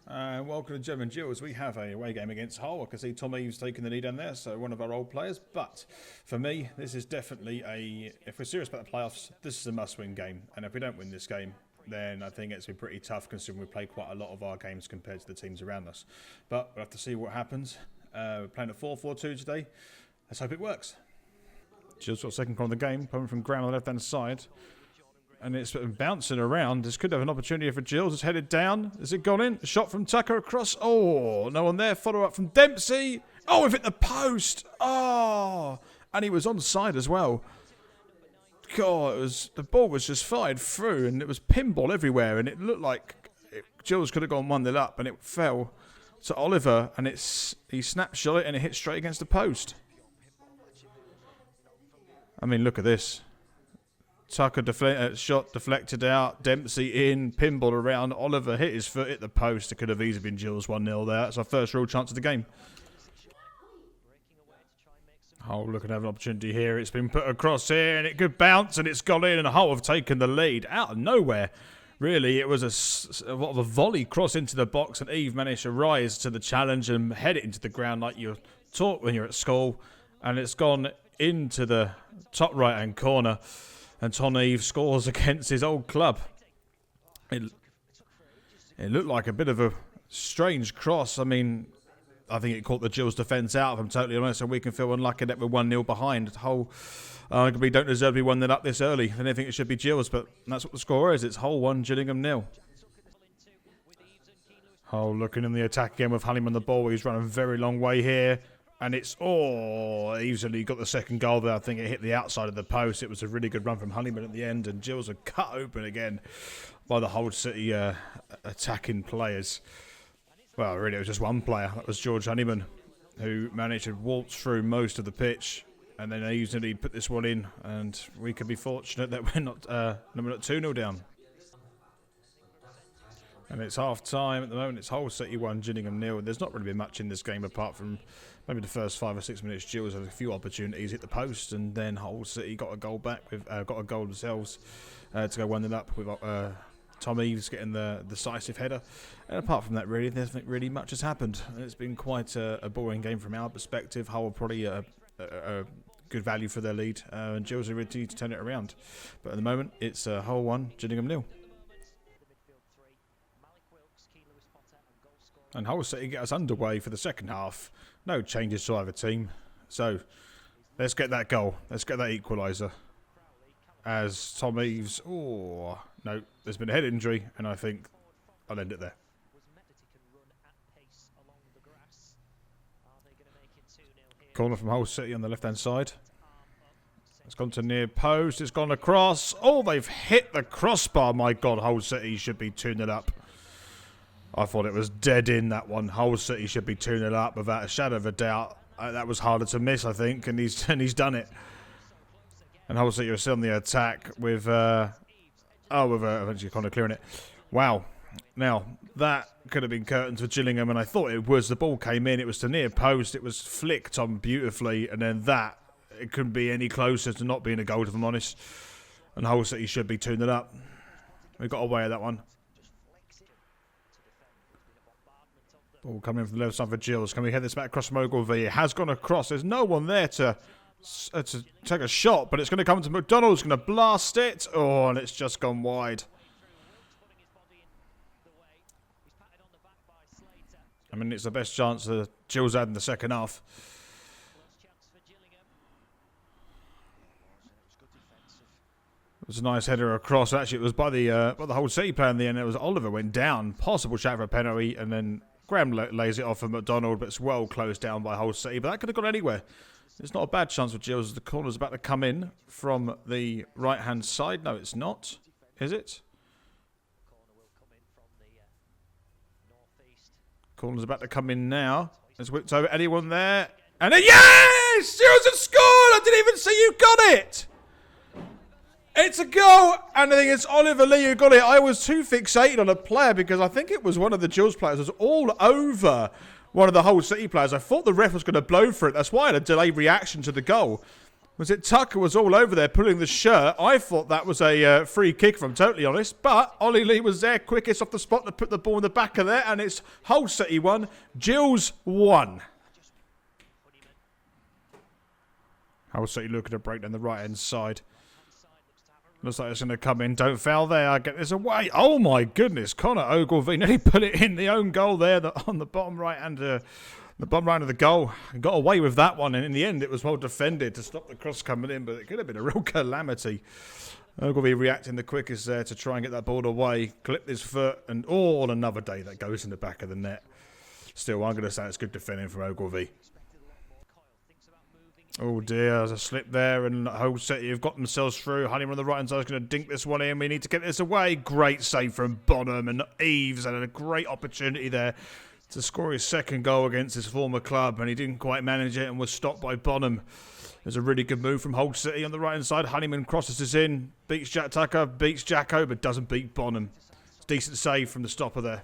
Welcome to Gem and Gills. We have a away game against Hull. I can see Tom Eves taking the lead down there, so one of our old players. But for me, this is definitely if we're serious about the playoffs, this is a must-win game. And if we don't win this game, then I think it's been pretty tough considering we play quite a lot of our games compared to the teams around us. But we'll have to see what happens. We're playing a 4-4-2 today. Let's hope it works. Gills got second corner of the game, coming from ground on the left-hand side. And it's bouncing around. This could have an opportunity for Gills. It's headed down. Has it gone in? A shot from Tucker across. Oh, no one there. Follow up from Dempsey. Oh, we've hit the post. Oh, and he was onside as well. God, the ball was just fired through, and it was pinball everywhere. And it looked like Gills could have gone 1-0 up, and it fell to Oliver. And he snapshot it, and it hit straight against the post. I mean, look at this. Tucker shot deflected out, Dempsey in, pinball around, Oliver hit his foot at the post. It could have easily been Gills 1-0 there. That's our first real chance of the game. Hull looking to have an opportunity here. It's been put across here and it could bounce and it's gone in and Hull have taken the lead out of nowhere. Really, it was a volley cross into the box and Eve managed to rise to the challenge and head it into the ground like you're taught when you're at school. And it's gone into the top right-hand corner. And Tom Eve scores against his old club. It looked like a bit of a strange cross. I mean, I think it caught the Gills defence out, if I'm totally honest, and we can feel unlucky that we're 1-0 behind. Hull we don't deserve to be 1-0 up this early. If anything, it should be Gills, but that's what the score is. It's Hull 1, Gillingham 0. Hull looking in the attack again with Honeyman on the ball. He's running a very long way here. And it's, easily got the second goal there. I think it hit the outside of the post. It was a really good run from Honeyman at the end. And Gills are cut open again by the Hull City attacking players. Well, really, it was just one player. That was George Honeyman, who managed to waltz through most of the pitch. And then easily put this one in. And we can be fortunate that we're not 2-0 down. And it's half-time at the moment. It's Hull City 1, Gillingham 0. There's not really been much in this game apart from maybe the first 5 or 6 minutes. Gills had a few opportunities, hit the post, and then Hull City got a goal back. Got a goal themselves to go 1-0 up with Tom Eves getting the decisive header. And apart from that, really, there's not really much has happened. And it's been quite a boring game from our perspective. Hull probably a good value for their lead, and Gills are ready to turn it around. But at the moment, it's Hull 1, Gillingham 0. And Hull City get us underway for the second half. No changes to either team. So, let's get that goal. Let's get that equaliser. As Tom Eves... Oh, no. There's been a head injury, and I think I'll end it there. Corner from Hull City on the left-hand side. It's gone to near post. It's gone across. Oh, they've hit the crossbar. My God, Hull City should be 2-0 up. I thought it was dead in, that one. Hull City should be 2-0 up without a shadow of a doubt. That was harder to miss, I think, and he's done it. And Hull City are still on the attack with eventually kind of clearing it. Wow. Now, that could have been curtains for Gillingham, and I thought it was. The ball came in, it was to near post, it was flicked on beautifully, and then it couldn't be any closer to not being a goal, if I'm honest. And Hull City should be 2-0 up. We got away with that one. Ball coming in from the left side for Gills. Can we head this back across from Ogilvie? It has gone across. There's no one there to take a shot, but it's going to come to McDonald. It's going to blast it. Oh, and it's just gone wide. I mean, it's the best chance that Gills had in the second half. It was a nice header across. Actually, it was by the Hull City player in the end. It was Oliver went down. Possible shot for a penalty, and then Graham lays it off for McDonald, but it's well closed down by Hull City. But that could have gone anywhere. It's not a bad chance for Gills. The corner's about to come in from the right-hand side. No, it's not. Is it? Corner's about to come in now. It's whipped over. Anyone there? And then, yes! Gills have scored! I didn't even see you got it! It's a goal, and I think it's Oliver Lee who got it. I was too fixated on a player because I think it was one of the Gills players. It was all over one of the Hull City players. I thought the ref was going to blow for it. That's why I had a delayed reaction to the goal. Was it Tucker was all over there pulling the shirt? I thought that was a free kick, if I'm totally honest. But Ollie Lee was there, quickest off the spot to put the ball in the back of there. And it's Hull City 1, Gills 1. Hull City looking to break down the right-hand side. Looks like it's going to come in. Don't foul there. I get this away. Oh, my goodness. Connor Ogilvie nearly put it in. The own goal there on the bottom right-hand the bottom right of the goal. Got away with that one, and in the end it was well defended to stop the cross coming in, but it could have been a real calamity. Ogilvie reacting the quickest there to try and get that ball away. Clipped his foot, and on another day that goes in the back of the net. Still, I'm going to say it's good defending from Ogilvie. Oh dear, there's a slip there, and Hull City have got themselves through. Honeyman on the right-hand side is going to dink this one in. We need to get this away. Great save from Bonham, and Eves had a great opportunity there to score his second goal against his former club, and he didn't quite manage it and was stopped by Bonham. It was a really good move from Hull City on the right-hand side. Honeyman crosses us in, beats Jack Tucker, beats Jacko, but doesn't beat Bonham. It's a decent save from the stopper there.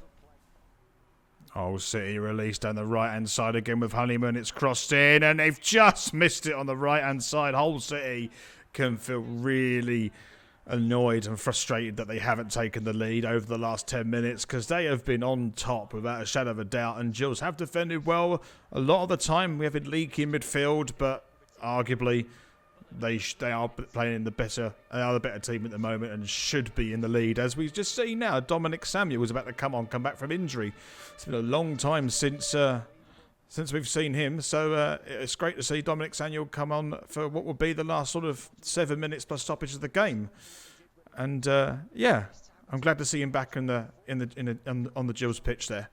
Hull City released down the right-hand side again with Honeyman. It's crossed in, and they've just missed it on the right-hand side. Hull City can feel really annoyed and frustrated that they haven't taken the lead over the last 10 minutes, because they have been on top without a shadow of a doubt, and Gills have defended well a lot of the time. We have a leaky midfield, but arguably they are playing the better team at the moment and should be in the lead. As we've just seen now, Dominic Samuel was about to come back from injury. It's been a long time since we've seen him, so it's great to see Dominic Samuel come on for what will be the last sort of 7 minutes plus stoppage of the game. And yeah, I'm glad to see him back on the Gills pitch there.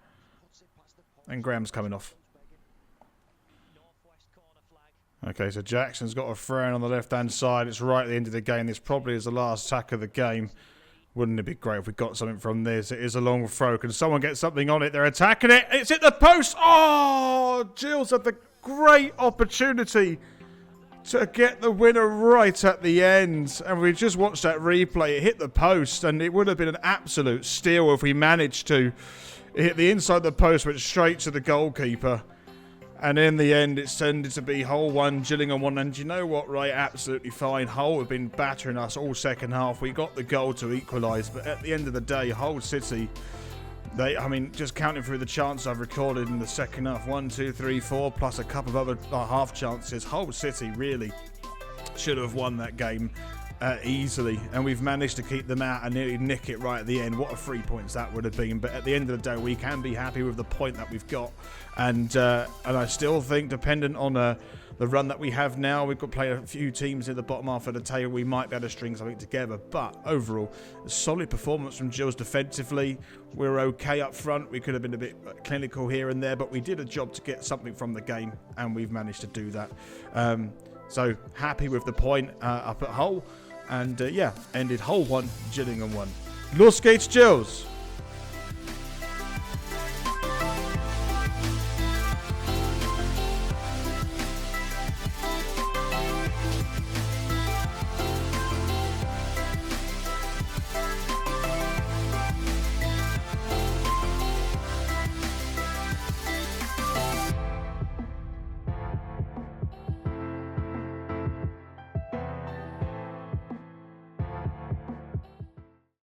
And Graham's coming off. Okay, so Jackson's got a throw in on the left-hand side. It's right at the end of the game. This probably is the last tack of the game. Wouldn't it be great if we got something from this? It is a long throw. Can someone get something on it? They're attacking it. It's hit the post. Oh, Gills had the great opportunity to get the winner right at the end. And we just watched that replay. It hit the post, and it would have been an absolute steal if we managed to. It hit the inside of the post, went straight to the goalkeeper. And in the end, it's tended to be Hull 1, Gillingham 1. And you know what, right? Absolutely fine. Hull have been battering us all second half. We got the goal to equalise. But at the end of the day, Hull City, just counting through the chances I've recorded in the second half, 1, 2, 3, 4, plus a couple of other half chances, Hull City really should have won that game easily. And we've managed to keep them out and nearly nick it right at the end. What a 3 points that would have been. But at the end of the day, we can be happy with the point that we've got. And I still think, dependent on the run that we have now, we've got to play a few teams in the bottom half of the table. We might be able to string something together. But overall, a solid performance from Gills defensively. We're okay up front. We could have been a bit clinical here and there, but we did a job to get something from the game, and we've managed to do that. So happy with the point up at Hull. And yeah, ended Hull 1, Gillingham 1. Los Gates Gills.